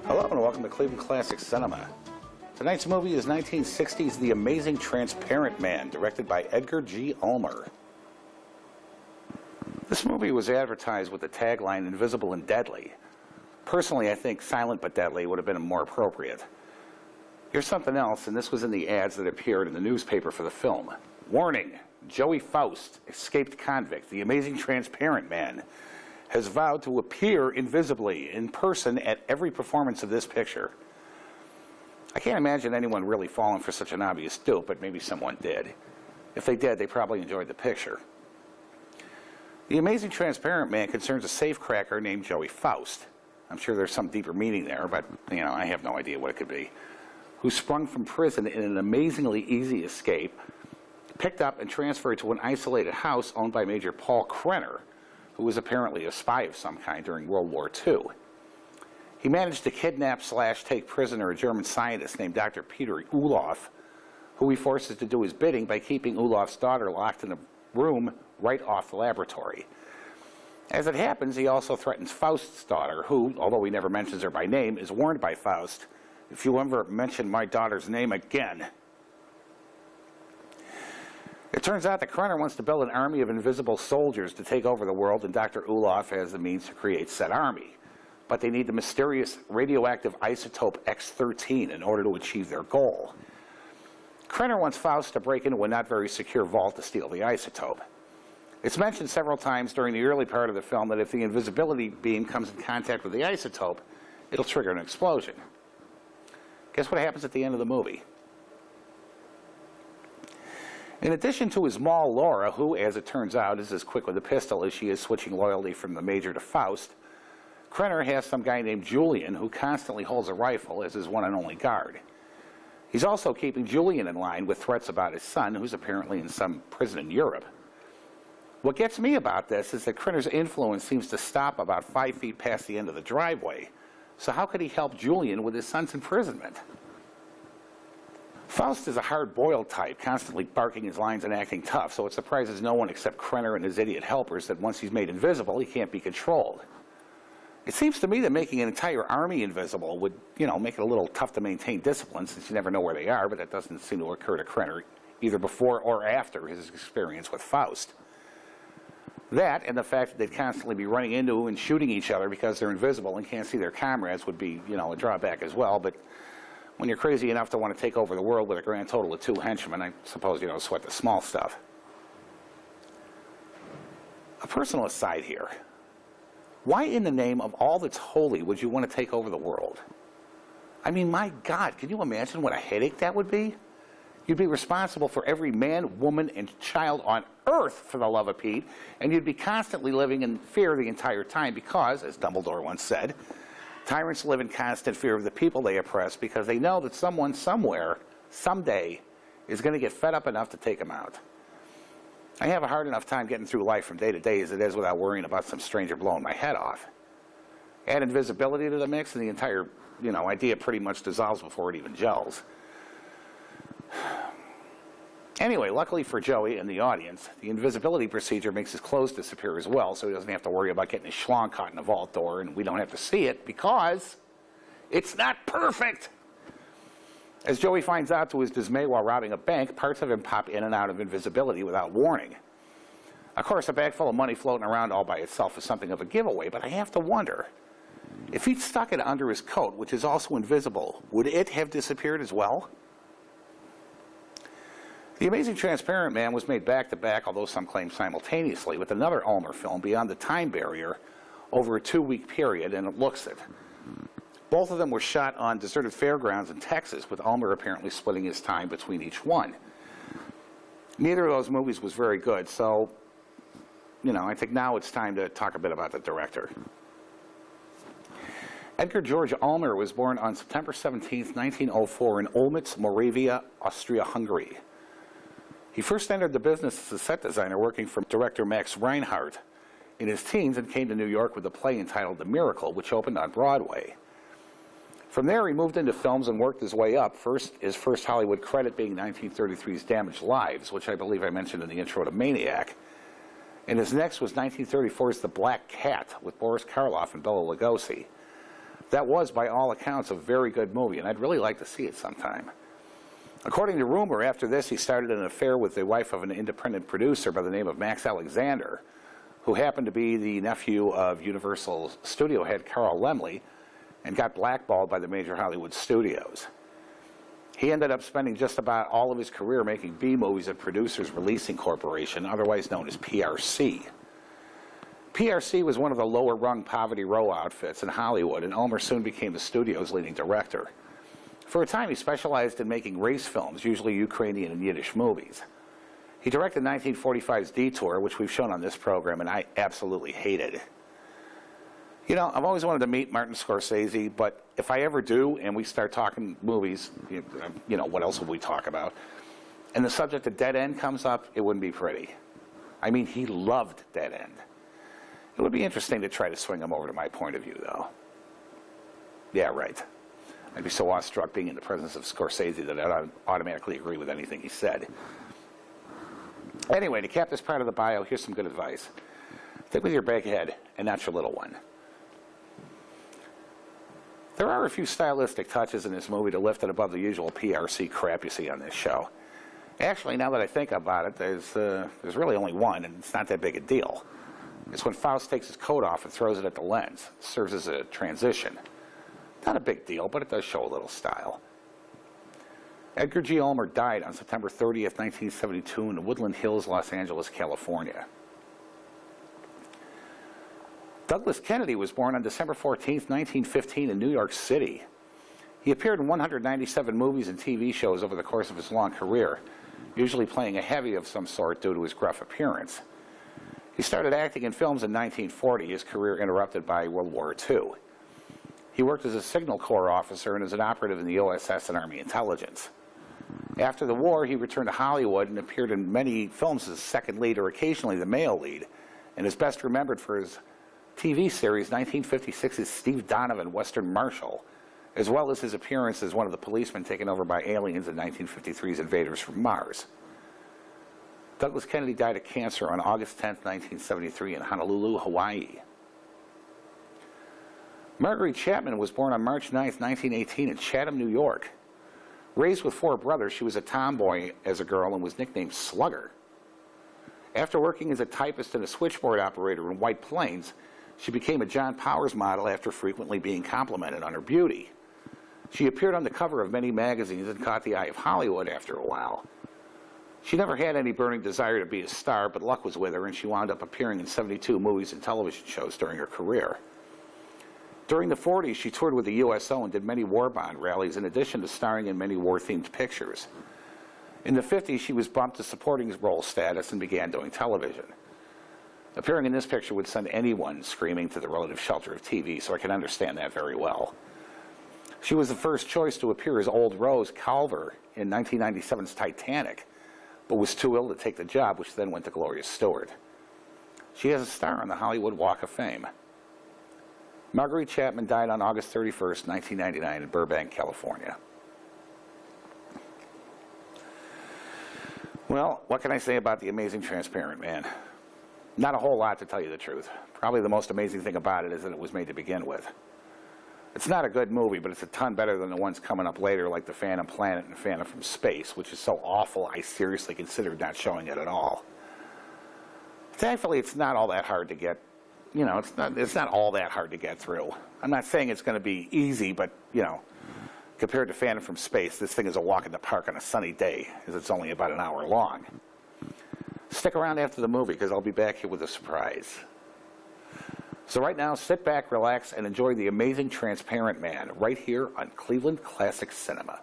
Hello and welcome to Cleveland Classic Cinema. Tonight's movie is 1960's The Amazing Transparent Man, directed by Edgar G. Ulmer. This movie was advertised with the tagline Invisible and Deadly. Personally, I think Silent but Deadly would have been more appropriate. Here's something else, and this was in the ads that appeared in the newspaper for the film. Warning, Joey Faust, escaped convict, the amazing transparent man, has vowed to appear invisibly in person at every performance of this picture. I can't imagine anyone really falling for such an obvious dupe, but maybe someone did. If they did, they probably enjoyed the picture. The Amazing Transparent Man concerns a safecracker named Joey Faust. I'm sure there's some deeper meaning there, but, I have no idea what it could be. Who sprung from prison in an amazingly easy escape, picked up and transferred to an isolated house owned by Major Paul Krenner, who was apparently a spy of some kind during World War II. He managed to kidnap / take prisoner a German scientist named Dr. Peter Ulof, who he forces to do his bidding by keeping Ulof's daughter locked in a room right off the laboratory. As it happens, he also threatens Faust's daughter, who, although he never mentions her by name, is warned by Faust, "If you ever mention my daughter's name again." It turns out that Krenner wants to build an army of invisible soldiers to take over the world, and Dr. Ulof has the means to create said army. But they need the mysterious radioactive isotope X-13 in order to achieve their goal. Krenner wants Faust to break into a not very secure vault to steal the isotope. It's mentioned several times during the early part of the film that if the invisibility beam comes in contact with the isotope, it'll trigger an explosion. Guess what happens at the end of the movie? In addition to his Maul Laura, who, as it turns out, is as quick with a pistol as she is switching loyalty from the Major to Faust, Krenner has some guy named Julian who constantly holds a rifle as his one and only guard. He's also keeping Julian in line with threats about his son, who's apparently in some prison in Europe. What gets me about this is that Krenner's influence seems to stop about 5 feet past the end of the driveway. So how could he help Julian with his son's imprisonment? Faust is a hard-boiled type, constantly barking his lines and acting tough, so it surprises no one except Krenner and his idiot helpers that once he's made invisible, he can't be controlled. It seems to me that making an entire army invisible would, make it a little tough to maintain discipline since you never know where they are, but that doesn't seem to occur to Krenner either before or after his experience with Faust. That and the fact that they'd constantly be running into and shooting each other because they're invisible and can't see their comrades would be, a drawback as well, but when you're crazy enough to want to take over the world with a grand total of 2 henchmen, I suppose you don't sweat the small stuff. A personal aside here. Why in the name of all that's holy would you want to take over the world? I mean, my God, can you imagine what a headache that would be? You'd be responsible for every man, woman, and child on earth, for the love of Pete, and you'd be constantly living in fear the entire time because, as Dumbledore once said, tyrants live in constant fear of the people they oppress because they know that someone somewhere, someday, is going to get fed up enough to take them out. I have a hard enough time getting through life from day to day as it is without worrying about some stranger blowing my head off. Add invisibility to the mix and the entire, idea pretty much dissolves before it even gels. Anyway, luckily for Joey and the audience, the invisibility procedure makes his clothes disappear as well, so he doesn't have to worry about getting his schlong caught in a vault door, and we don't have to see it because it's not perfect. As Joey finds out to his dismay while robbing a bank, parts of him pop in and out of invisibility without warning. Of course, a bag full of money floating around all by itself is something of a giveaway, but I have to wonder, if he'd stuck it under his coat, which is also invisible, would it have disappeared as well? The Amazing Transparent Man was made back-to-back, although some claim simultaneously, with another Ulmer film, Beyond the Time Barrier, over a 2-week period, and it looks it. Both of them were shot on deserted fairgrounds in Texas, with Ulmer apparently splitting his time between each one. Neither of those movies was very good, so, I think now it's time to talk a bit about the director. Edgar George Ulmer was born on September 17, 1904 in Olmütz, Moravia, Austria-Hungary. He first entered the business as a set designer working for director Max Reinhardt. in his teens and came to New York with a play entitled The Miracle, which opened on Broadway. From there, he moved into films and worked his way up. His first Hollywood credit being 1933's Damaged Lives, which I believe I mentioned in the intro to Maniac. And his next was 1934's The Black Cat with Boris Karloff and Bela Lugosi. That was, by all accounts, a very good movie, and I'd really like to see it sometime. According to rumor, after this, he started an affair with the wife of an independent producer by the name of Max Alexander, who happened to be the nephew of Universal studio head Carl Laemmle, and got blackballed by the major Hollywood studios. He ended up spending just about all of his career making B-movies at Producers Releasing Corporation, otherwise known as PRC. PRC was one of the lower-rung Poverty Row outfits in Hollywood, and Ulmer soon became the studio's leading director. For a time, he specialized in making race films, usually Ukrainian and Yiddish movies. He directed 1945's Detour, which we've shown on this program, and I absolutely hated. You know, I've always wanted to meet Martin Scorsese, but if I ever do and we start talking movies, you know, what else would we talk about? And the subject of Dead End comes up, it wouldn't be pretty. I mean, he loved Dead End. It would be interesting to try to swing him over to my point of view, though. Yeah, right. I'd be so awestruck being in the presence of Scorsese that I'd automatically agree with anything he said. Anyway, to cap this part of the bio, here's some good advice. Think with your big head and not your little one. There are a few stylistic touches in this movie to lift it above the usual PRC crap you see on this show. Actually, now that I think about it, there's really only one, and it's not that big a deal. It's when Faust takes his coat off and throws it at the lens. It serves as a transition. Not a big deal, but it does show a little style. Edgar G. Ulmer died on September 30th, 1972 in Woodland Hills, Los Angeles, California. Douglas Kennedy was born on December 14th, 1915 in New York City. He appeared in 197 movies and TV shows over the course of his long career, usually playing a heavy of some sort due to his gruff appearance. He started acting in films in 1940, his career interrupted by World War II. He worked as a Signal Corps officer and as an operative in the OSS and Army Intelligence. After the war, he returned to Hollywood and appeared in many films as second lead or occasionally the male lead, and is best remembered for his TV series 1956's Steve Donovan, Western Marshal, as well as his appearance as one of the policemen taken over by aliens in 1953's Invaders from Mars. Douglas Kennedy died of cancer on August 10, 1973 in Honolulu, Hawaii. Marguerite Chapman was born on March 9, 1918 in Chatham, New York. Raised with 4 brothers, she was a tomboy as a girl and was nicknamed Slugger. After working as a typist and a switchboard operator in White Plains, she became a John Powers model after frequently being complimented on her beauty. She appeared on the cover of many magazines and caught the eye of Hollywood after a while. She never had any burning desire to be a star, but luck was with her, and she wound up appearing in 72 movies and television shows during her career. During the 40s, she toured with the USO and did many war bond rallies, in addition to starring in many war-themed pictures. In the 50s, she was bumped to supporting role status and began doing television. Appearing in this picture would send anyone screaming to the relative shelter of TV, so I can understand that very well. She was the first choice to appear as Old Rose Culver in 1997's Titanic, but was too ill to take the job, which then went to Gloria Stewart. She has a star on the Hollywood Walk of Fame. Marguerite Chapman died on August 31st, 1999 in Burbank, California. Well, what can I say about The Amazing Transparent Man? Not a whole lot, to tell you the truth. Probably the most amazing thing about it is that it was made to begin with. It's not a good movie, but it's a ton better than the ones coming up later, like The Phantom Planet and Phantom from Space, which is so awful I seriously considered not showing it at all. Thankfully, it's not all that hard to get. You know, it's not all that hard to get through. I'm not saying it's going to be easy, but, you know, compared to Phantom from Space, this thing is a walk in the park on a sunny day, as it's only about an hour long. Stick around after the movie, because I'll be back here with a surprise. So right now, sit back, relax, and enjoy The Amazing Transparent Man right here on Cleveland Classic Cinema.